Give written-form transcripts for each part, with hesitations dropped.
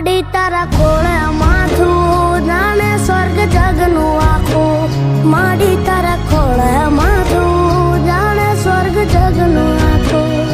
માડી તારા ખોળે માથું જાણે સ્વર્ગ જગનું આખું માડી તારા ખોળે માથું જાણે સ્વર્ગ જગનું આખું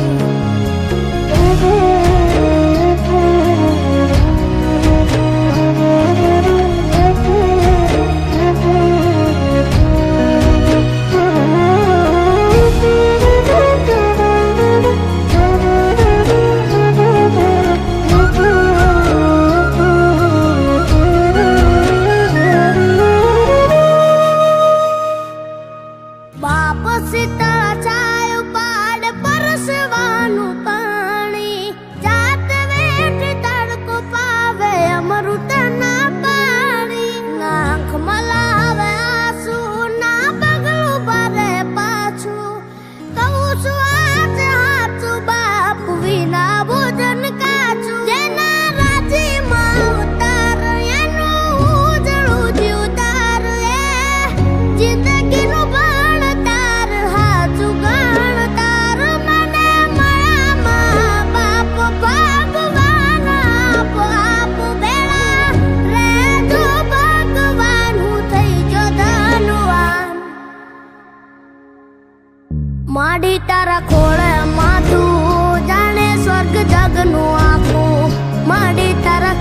બાપ સીતા છાયો પાડ પરસવાનું પાણી જાત વેઠ તડકો પાવે અમૃત ના પાણી નાખ મલાવે આંસુ ના પગલું ભરે પાછું કહું છું આજ હાચું બાપ વિના ભોજન કાચું જેના રાજીમાં ઉતાર એનું ઉજળું જીવતાર એ જિંદગીનું માડી તારા ખોળે માથું જાણે સ્વર્ગ જગનું આખું માડી તારા